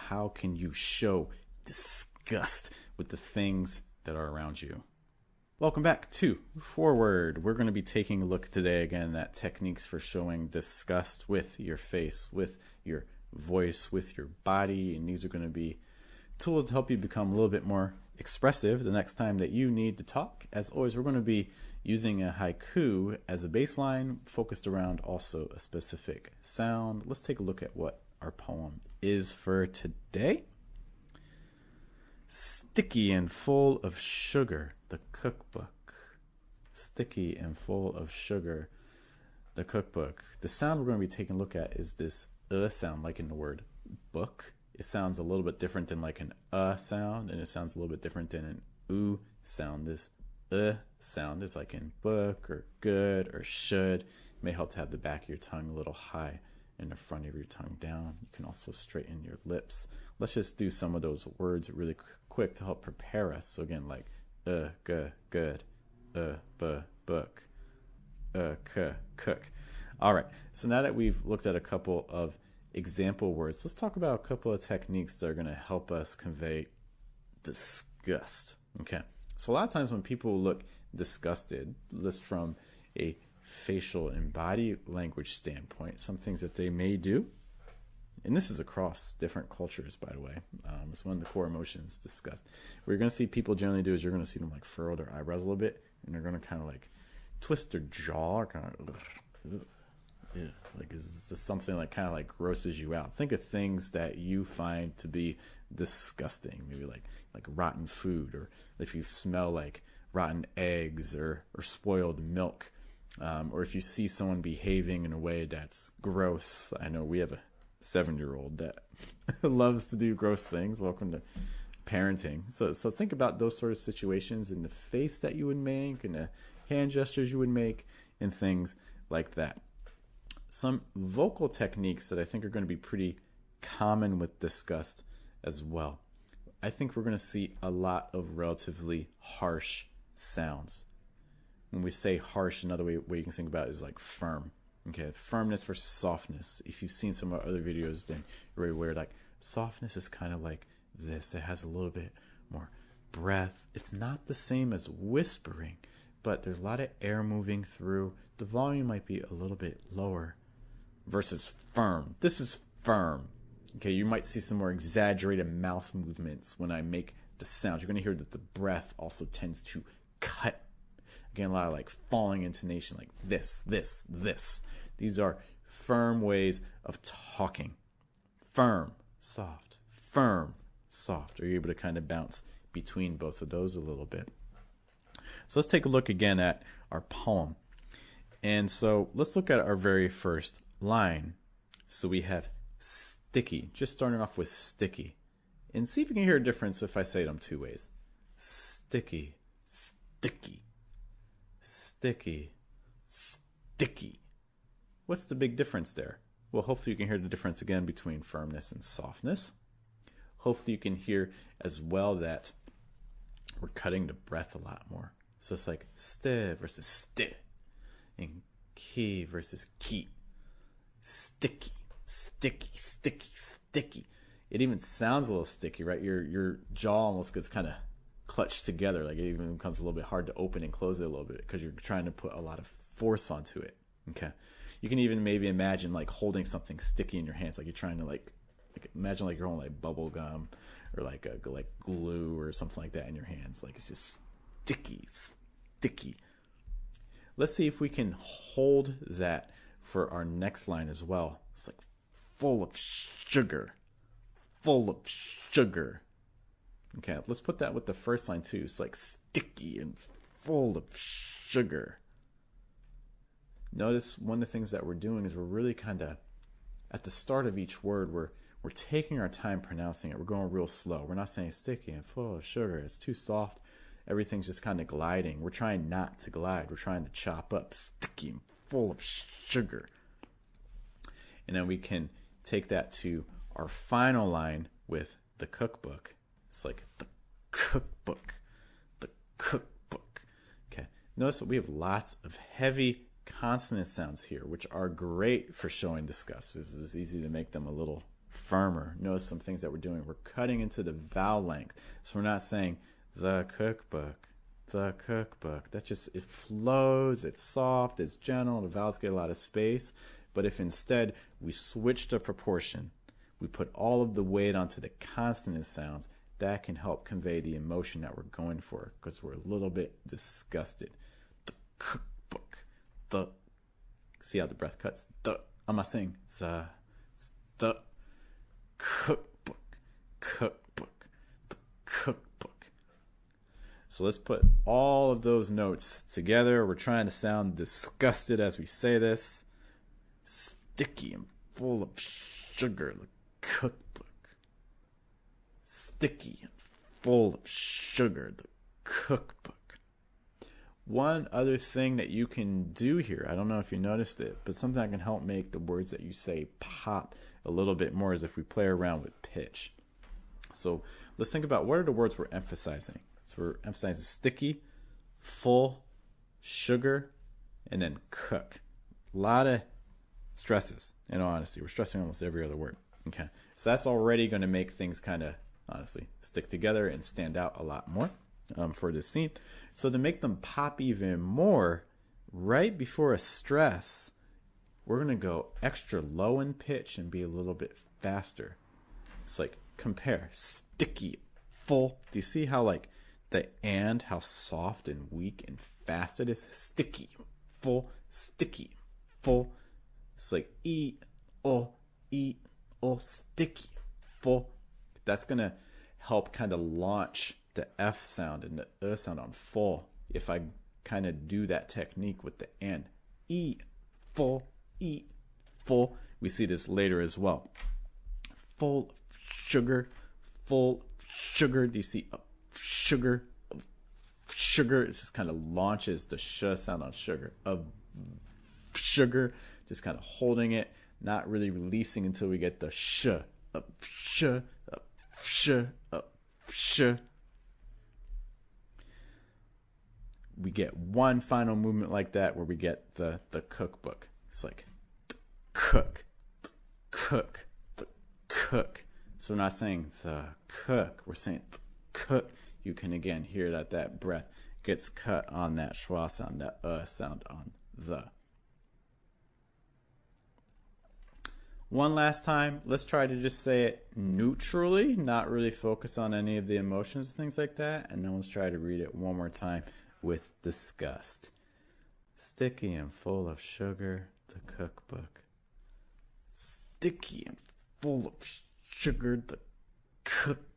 how can you show disgust with the things that are around you. Welcome back to Forward. We're going to be taking a look today again at techniques for showing disgust with your face, with your voice, with your body, and these are going to be tools to help you become a little bit more expressive the next time that you need to talk. As always, we're going to be using a haiku as a baseline, focused around also a specific sound. Let's take a look at what our poem is for today. Sticky and full of sugar, the cookbook. Sticky and full of sugar, the cookbook. The sound we're going to be taking a look at is this sound, like in the word book. It sounds a little bit different than like an sound, and it sounds a little bit different than an sound. This sound is like in book or good or should. It may help to have the back of your tongue a little high and the front of your tongue down. You can also straighten your lips. Let's just do some of those words really quick to help prepare us. So again, like good, book, cook. All right, so now that we've looked at a couple of example words, let's talk about a couple of techniques that are going to help us convey disgust. Okay, so a lot of times when people look disgusted, just from a facial and body language standpoint, some things that they may do, and this is across different cultures, by the way, it's one of the core emotions, disgust. What you're going to see people generally do is you're going to see them like furrow their eyebrows a little bit, and they're going to kind of like twist their jaw, or kind of like, is this something like kind of like grosses you out? Think of things that you find to be disgusting, maybe like rotten food, or if you smell like rotten eggs or spoiled milk, or if you see someone behaving in a way that's gross. I know we have a 7-year-old that loves to do gross things. Welcome to parenting. So think about those sort of situations, and the face that you would make, and the hand gestures you would make, and things like that. Some vocal techniques that I think are going to be pretty common with disgust as well. I think we're going to see a lot of relatively harsh sounds. When we say harsh, another way you can think about it is like firm. Okay, firmness versus softness. If you've seen some of our other videos, then you're already aware, like, softness is kind of like this. It has a little bit more breath. It's not the same as whispering, but there's a lot of air moving through. The volume might be a little bit lower versus firm. This is firm. Okay, you might see some more exaggerated mouth movements when I make the sound. You're going to hear that the breath also tends to cut. Again, a lot of like falling intonation, like this. These are firm ways of talking. Firm, soft, firm, soft. Are you able to kind of bounce between both of those a little bit? So let's take a look again at our poem. And so let's look at our very first line. So we have sticky, just starting off with sticky. And see if you can hear a difference if I say them two ways. Sticky, sticky, sticky, sticky. What's the big difference there? Well, hopefully you can hear the difference again between firmness and softness. Hopefully you can hear as well that we're cutting the breath a lot more. So it's like st versus st, and key versus key. Sticky, sticky, sticky, sticky. It even sounds a little sticky, right? Your jaw almost gets kind of clutched together. Like it even becomes a little bit hard to open and close it a little bit because you're trying to put a lot of force onto it. Okay. You can even maybe imagine like holding something sticky in your hands, like you're trying to like imagine like you're holding like bubble gum or like glue or something like that in your hands. Like it's just sticky. Let's see if we can hold that for our next line as well. It's like full of sugar. Okay, let's put that with the first line too. It's like sticky and full of sugar. Notice one of the things that we're doing is we're really kind of, at the start of each word, we're taking our time pronouncing it. We're going real slow. We're not saying sticky and full of sugar. It's too soft. Everything's just kind of gliding. We're trying not to glide. We're trying to chop up sticky and full of sugar. And then we can take that to our final line with the cookbook. It's like the cookbook. Okay. Notice that we have lots of heavy consonant sounds here, which are great for showing disgust. It's easy to make them a little firmer. Notice some things that we're doing. We're cutting into the vowel length. So we're not saying the cookbook, the cookbook. That's just, it flows, it's soft, it's gentle, the vowels get a lot of space. But if instead we switch the proportion, we put all of the weight onto the consonant sounds, that can help convey the emotion that we're going for, because we're a little bit disgusted. The cookbook, the, see how the breath cuts? The, I'm not saying the cookbook, cookbook, the cookbook. So let's put all of those notes together. We're trying to sound disgusted as we say this. Sticky and full of sugar, the cookbook. Sticky and full of sugar, the cookbook. One other thing that you can do here, I don't know if you noticed it, but something that can help make the words that you say pop a little bit more is if we play around with pitch. So let's think about what are the words we're emphasizing. So we're emphasizing sticky, full, sugar, and then cook. A lot of stresses, in all honesty. We're stressing almost every other word. Okay, so that's already going to make things kind of, honestly, stick together and stand out a lot more for this scene. So to make them pop even more, right before a stress, we're going to go extra low in pitch and be a little bit faster. It's like, compare sticky, full. Do you see how like the and, how soft and weak and fast it is? Sticky, full, sticky, full. It's like oh, sticky, full. That's going to help kind of launch the F sound and the sound on full. If I kind of do that technique with the and, full, full. We see this later as well. Full sugar, full sugar. Do you see sugar, sugar? It just kind of launches the sh sound on sugar. Of sugar, just kind of holding it, not really releasing until we get the sh, sh, sh, sh. We get one final movement like that where we get the cookbook. It's like cook, cook, the cook. So we're not saying the cook, we're saying the cook. You can again hear that breath gets cut on that schwa sound, that sound on the. One last time, let's try to just say it neutrally, not really focus on any of the emotions, things like that. And then let's try to read it one more time with disgust. Sticky and full of sugar, the cookbook. Sticky and full of sugar, the cookbook.